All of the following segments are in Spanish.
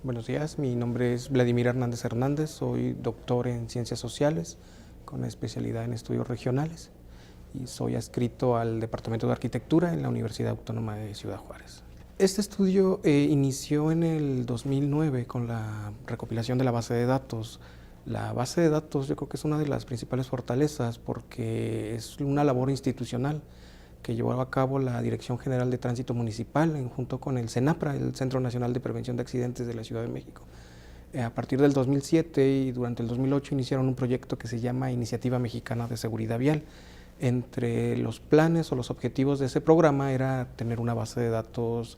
Buenos días, mi nombre es Vladimir Hernández Hernández, soy doctor en Ciencias Sociales con especialidad en estudios regionales y soy adscrito al Departamento de Arquitectura en la Universidad Autónoma de Ciudad Juárez. Este estudio inició en el 2009 con la recopilación de la base de datos. La base de datos yo creo que es una de las principales fortalezas porque es una labor institucional que llevó a cabo la Dirección General de Tránsito Municipal junto con el CENAPRA, el Centro Nacional de Prevención de Accidentes de la Ciudad de México. A partir del 2007 y durante el 2008 iniciaron un proyecto que se llama Iniciativa Mexicana de Seguridad Vial. Entre los planes o los objetivos de ese programa era tener una base de datos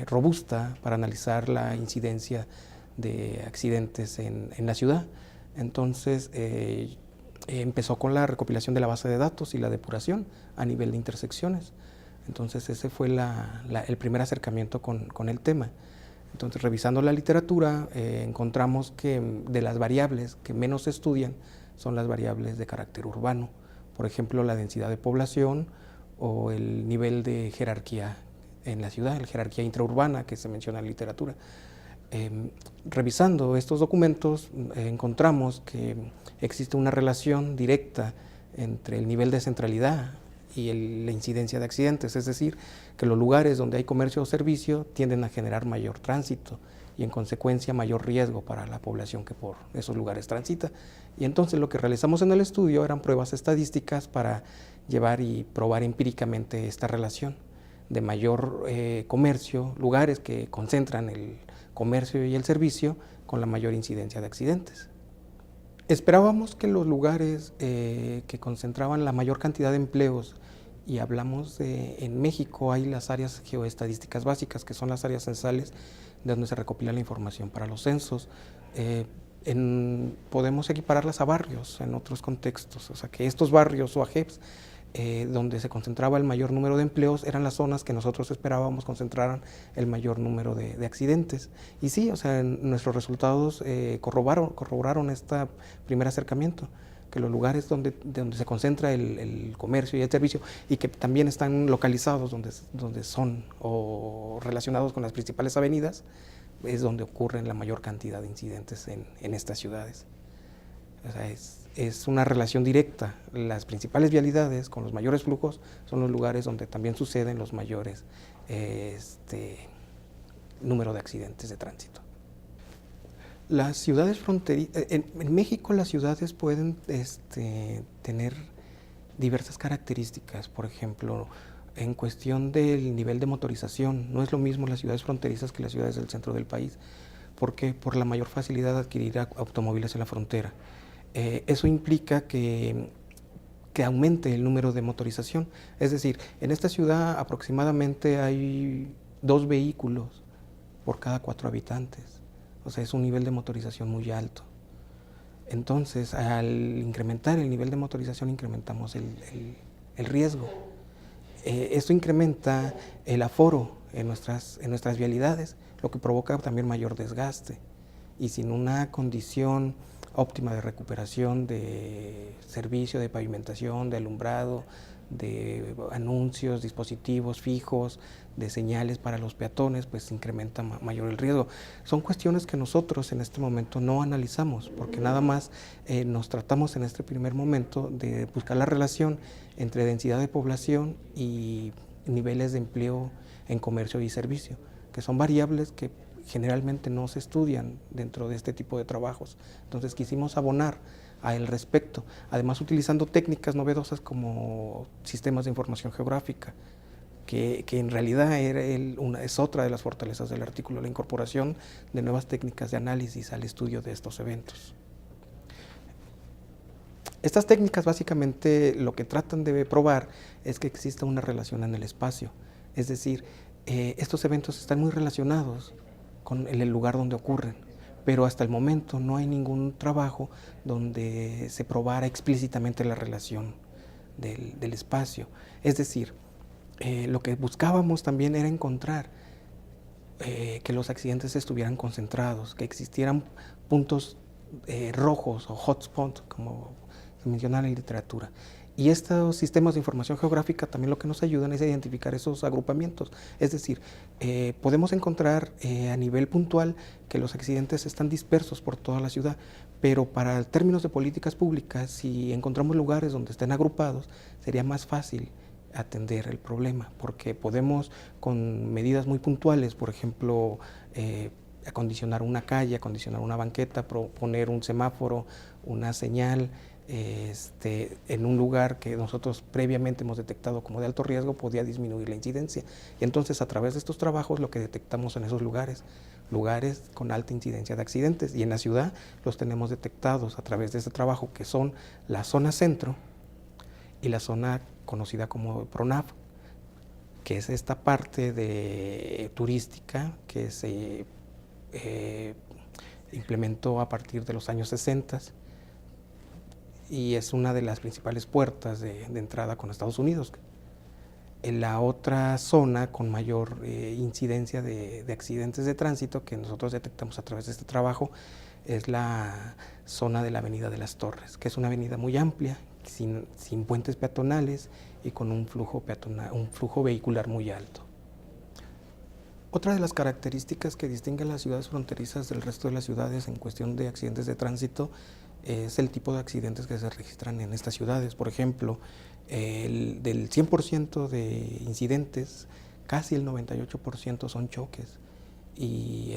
robusta para analizar la incidencia de accidentes en la ciudad. Entonces, empezó con la recopilación de la base de datos y la depuración a nivel de intersecciones. Entonces ese fue el primer acercamiento con el tema. Entonces, revisando la literatura, encontramos que de las variables que menos se estudian son las variables de carácter urbano. Por ejemplo, la densidad de población o el nivel de jerarquía en la ciudad, la jerarquía intraurbana que se menciona en la literatura. Revisando estos documentos, encontramos que existe una relación directa entre el nivel de centralidad y la incidencia de accidentes, es decir, que los lugares donde hay comercio o servicio tienden a generar mayor tránsito y en consecuencia mayor riesgo para la población que por esos lugares transita. Y entonces lo que realizamos en el estudio eran pruebas estadísticas para llevar y probar empíricamente esta relación de mayor comercio, lugares que concentran el comercio y el servicio con la mayor incidencia de accidentes. Esperábamos que los lugares que concentraban la mayor cantidad de empleos, y hablamos en México hay las áreas geoestadísticas básicas, que son las áreas censales de donde se recopila la información para los censos. Podemos equipararlas a barrios en otros contextos, o sea que estos barrios o AGEPs donde se concentraba el mayor número de empleos eran las zonas que nosotros esperábamos concentraran el mayor número de accidentes. Y sí, o sea, nuestros resultados corroboraron este primer acercamiento, que los lugares donde se concentra el comercio y el servicio y que también están localizados donde son o relacionados con las principales avenidas, es donde ocurren la mayor cantidad de incidentes en estas ciudades. O sea, es una relación directa. Las principales vialidades con los mayores flujos son los lugares donde también suceden los mayores número de accidentes de tránsito. Las ciudades fronterizas, en México las ciudades pueden tener diversas características. Por ejemplo, en cuestión del nivel de motorización, no es lo mismo las ciudades fronterizas que las ciudades del centro del país, porque por la mayor facilidad de adquirir automóviles en la frontera. Eso implica que aumente el número de motorización. Es decir, en esta ciudad aproximadamente hay 2 vehículos por cada 4 habitantes. O sea, es un nivel de motorización muy alto. Entonces, al incrementar el nivel de motorización, incrementamos el riesgo. Esto incrementa el aforo en nuestras vialidades, lo que provoca también mayor desgaste. Y sin una condición óptima de recuperación de servicio, de pavimentación, de alumbrado, de anuncios, dispositivos fijos, de señales para los peatones, pues incrementa mayor el riesgo. Son cuestiones que nosotros en este momento no analizamos, porque nada más nos tratamos en este primer momento de buscar la relación entre densidad de población y niveles de empleo en comercio y servicio, que son variables que generalmente no se estudian dentro de este tipo de trabajos. Entonces quisimos abonar al respecto, además utilizando técnicas novedosas como sistemas de información geográfica, que en realidad es otra de las fortalezas del artículo, la incorporación de nuevas técnicas de análisis al estudio de estos eventos. Estas técnicas básicamente lo que tratan de probar es que exista una relación en el espacio, es decir, estos eventos están muy relacionados con el lugar donde ocurren, pero hasta el momento no hay ningún trabajo donde se probara explícitamente la relación del espacio. Es decir, lo que buscábamos también era encontrar que los accidentes estuvieran concentrados, que existieran puntos rojos o hotspots, como se menciona en la literatura. Y estos sistemas de información geográfica también lo que nos ayudan es a identificar esos agrupamientos. Es decir, podemos encontrar a nivel puntual que los accidentes están dispersos por toda la ciudad, pero para términos de políticas públicas, si encontramos lugares donde estén agrupados, sería más fácil atender el problema, porque podemos con medidas muy puntuales, por ejemplo, acondicionar una calle, acondicionar una banqueta, poner un semáforo, una señal, en un lugar que nosotros previamente hemos detectado como de alto riesgo, podía disminuir la incidencia. Y entonces, a través de estos trabajos, lo que detectamos en esos lugares con alta incidencia de accidentes, y en la ciudad los tenemos detectados a través de este trabajo, que son la zona centro y la zona conocida como PRONAF, que es esta parte turística que se implementó a partir de los años 60 y es una de las principales puertas de entrada con Estados Unidos. En la otra zona con mayor incidencia de accidentes de tránsito que nosotros detectamos a través de este trabajo es la zona de la Avenida de las Torres, que es una avenida muy amplia, sin puentes peatonales y con un flujo vehicular muy alto. Otra de las características que distinguen las ciudades fronterizas del resto de las ciudades en cuestión de accidentes de tránsito es el tipo de accidentes que se registran en estas ciudades. Por ejemplo, del 100% de incidentes, casi el 98% son choques y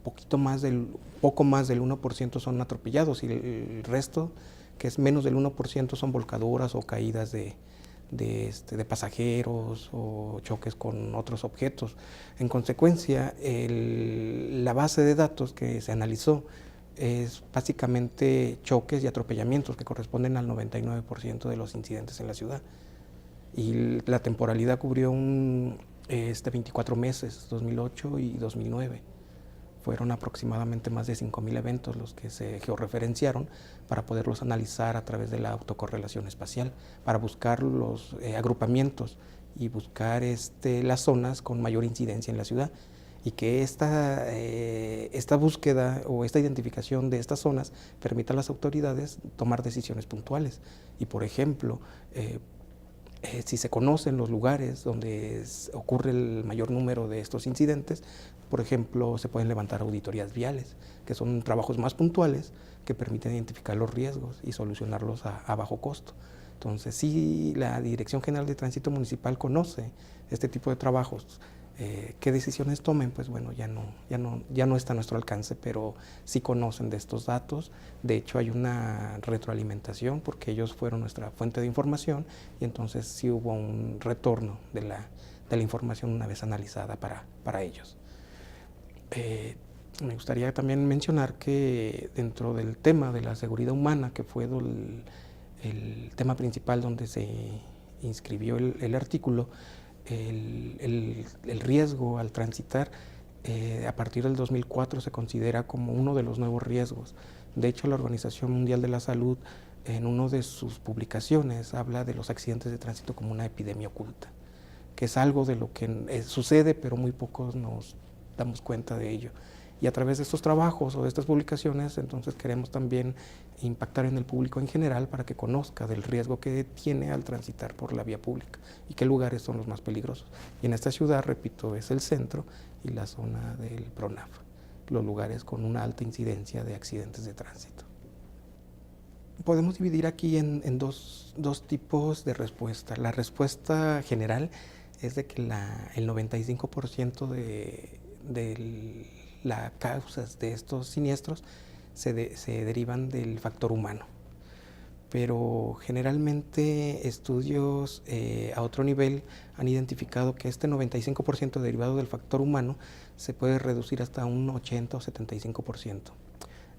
poco más del 1% son atropellados y el resto, que es menos del 1%, son volcaduras o caídas de pasajeros o choques con otros objetos. En consecuencia, la base de datos que se analizó es básicamente choques y atropellamientos que corresponden al 99% de los incidentes en la ciudad. Y la temporalidad cubrió 24 meses, 2008 y 2009. Fueron aproximadamente más de 5,000 eventos los que se georreferenciaron para poderlos analizar a través de la autocorrelación espacial, para buscar los agrupamientos y buscar las zonas con mayor incidencia en la ciudad. Y que esta búsqueda o esta identificación de estas zonas permita a las autoridades tomar decisiones puntuales. Y, por ejemplo, si se conocen los lugares donde ocurre el mayor número de estos incidentes, por ejemplo, se pueden levantar auditorías viales, que son trabajos más puntuales que permiten identificar los riesgos y solucionarlos a bajo costo. Entonces, si la Dirección General de Tránsito Municipal conoce este tipo de trabajos, qué decisiones tomen, pues bueno, ya no está a nuestro alcance, pero sí conocen de estos datos. De hecho, hay una retroalimentación porque ellos fueron nuestra fuente de información y entonces sí hubo un retorno de la información una vez analizada para ellos. Me gustaría también mencionar que dentro del tema de la seguridad humana, que fue el tema principal donde se inscribió el artículo, el riesgo al transitar a partir del 2004 se considera como uno de los nuevos riesgos. De hecho, la Organización Mundial de la Salud en una de sus publicaciones habla de los accidentes de tránsito como una epidemia oculta, que es algo de lo que sucede, pero muy pocos nos damos cuenta de ello. Y a través de estos trabajos o de estas publicaciones, entonces queremos también impactar en el público en general para que conozca del riesgo que tiene al transitar por la vía pública y qué lugares son los más peligrosos. Y en esta ciudad, repito, es el centro y la zona del PRONAF, los lugares con una alta incidencia de accidentes de tránsito. Podemos dividir aquí en dos tipos de respuesta. La respuesta general es de que el 95% de las causas de estos siniestros se derivan del factor humano. Pero generalmente estudios a otro nivel han identificado que este 95% derivado del factor humano se puede reducir hasta un 80 o 75%.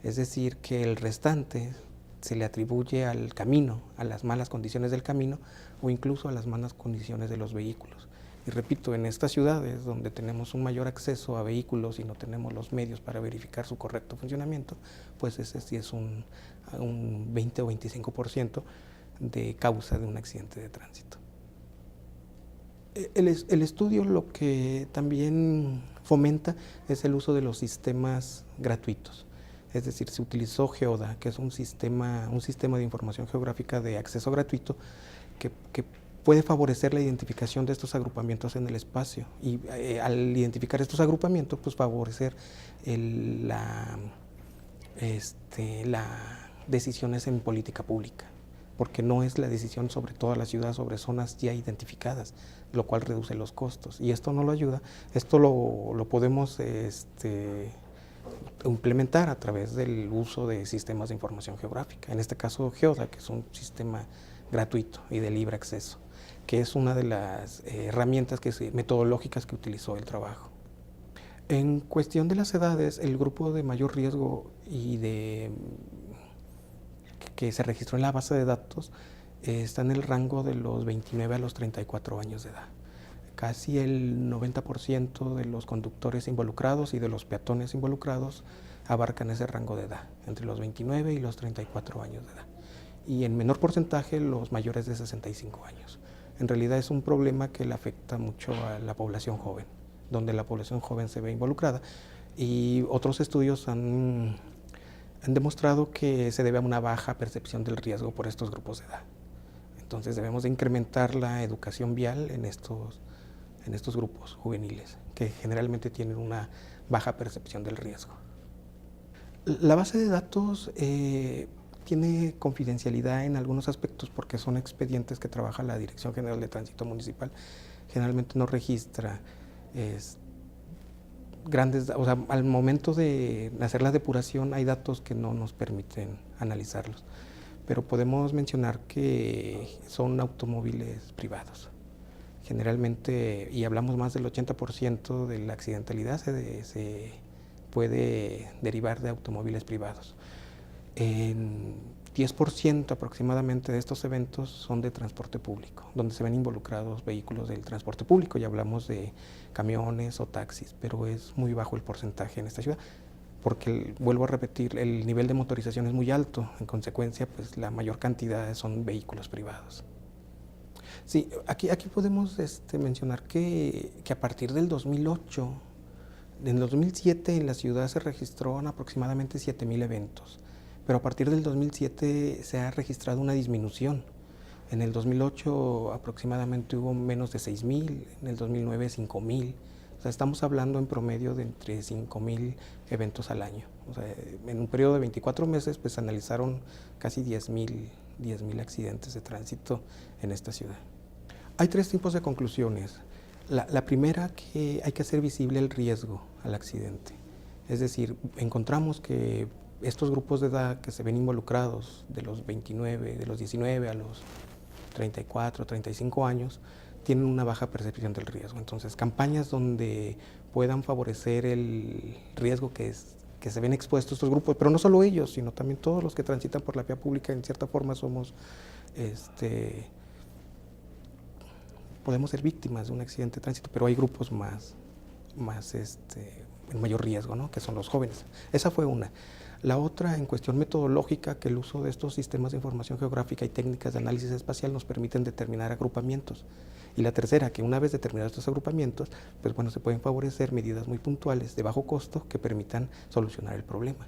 Es decir, que el restante se le atribuye al camino, a las malas condiciones del camino o incluso a las malas condiciones de los vehículos. Y repito, en estas ciudades donde tenemos un mayor acceso a vehículos y no tenemos los medios para verificar su correcto funcionamiento, pues ese sí es un 20 o 25% de causa de un accidente de tránsito. El estudio lo que también fomenta es el uso de los sistemas gratuitos. Es decir, se utilizó Geoda, que es un sistema de información geográfica de acceso gratuito que puede favorecer la identificación de estos agrupamientos en el espacio y al identificar estos agrupamientos, pues favorecer las decisiones en política pública, porque no es la decisión sobre toda la ciudad, sobre zonas ya identificadas, lo cual reduce los costos. Y esto no lo ayuda, esto lo podemos implementar a través del uso de sistemas de información geográfica, en este caso Geoda, que es un sistema gratuito y de libre acceso, que es una de las herramientas metodológicas que utilizó el trabajo. En cuestión de las edades, el grupo de mayor riesgo y que se registró en la base de datos está en el rango de los 29 a los 34 años de edad. Casi el 90% de los conductores involucrados y de los peatones involucrados abarcan ese rango de edad, entre los 29 y los 34 años de edad. Y en menor porcentaje los mayores de 65 años. En realidad es un problema que le afecta mucho a la población joven, donde la población joven se ve involucrada. Y otros estudios han demostrado que se debe a una baja percepción del riesgo por estos grupos de edad. Entonces debemos de incrementar la educación vial en estos grupos juveniles, que generalmente tienen una baja percepción del riesgo. La base de datos tiene confidencialidad en algunos aspectos porque son expedientes que trabaja la Dirección General de Tránsito Municipal. Generalmente no registra grandes, o sea, al momento de hacer la depuración hay datos que no nos permiten analizarlos, pero podemos mencionar que son automóviles privados. Generalmente, y hablamos más del 80% de la accidentalidad se puede derivar de automóviles privados. En 10% aproximadamente de estos eventos son de transporte público, donde se ven involucrados vehículos del transporte público, y hablamos de camiones o taxis, pero es muy bajo el porcentaje en esta ciudad, porque, vuelvo a repetir, el nivel de motorización es muy alto, en consecuencia, pues la mayor cantidad son vehículos privados. Sí, aquí podemos mencionar que a partir del 2008, en el 2007 en la ciudad se registraron aproximadamente 7,000 eventos, pero a partir del 2007 se ha registrado una disminución. En el 2008 aproximadamente hubo menos de 6,000, en el 2009 5,000. O sea, estamos hablando en promedio de entre 5,000 eventos al año. O sea, en un periodo de 24 meses pues analizaron casi 10,000 accidentes de tránsito en esta ciudad. Hay 3 tipos de conclusiones. La primera, que hay que hacer visible el riesgo al accidente. Es decir, encontramos que estos grupos de edad que se ven involucrados de los 19 a los 34, 35 años, tienen una baja percepción del riesgo. Entonces, campañas donde puedan favorecer el riesgo que se ven expuestos estos grupos, pero no solo ellos, sino también todos los que transitan por la vía pública, en cierta forma somos podemos ser víctimas de un accidente de tránsito, pero hay grupos en mayor riesgo, ¿no? Que son los jóvenes. Esa fue una. La otra, en cuestión metodológica, que el uso de estos sistemas de información geográfica y técnicas de análisis espacial nos permiten determinar agrupamientos. Y la tercera, que una vez determinados estos agrupamientos, pues bueno, se pueden favorecer medidas muy puntuales de bajo costo que permitan solucionar el problema.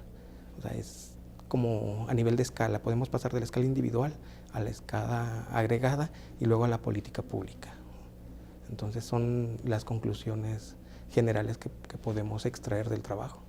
O sea, es como a nivel de escala, podemos pasar de la escala individual a la escala agregada y luego a la política pública. Entonces son las conclusiones generales que podemos extraer del trabajo.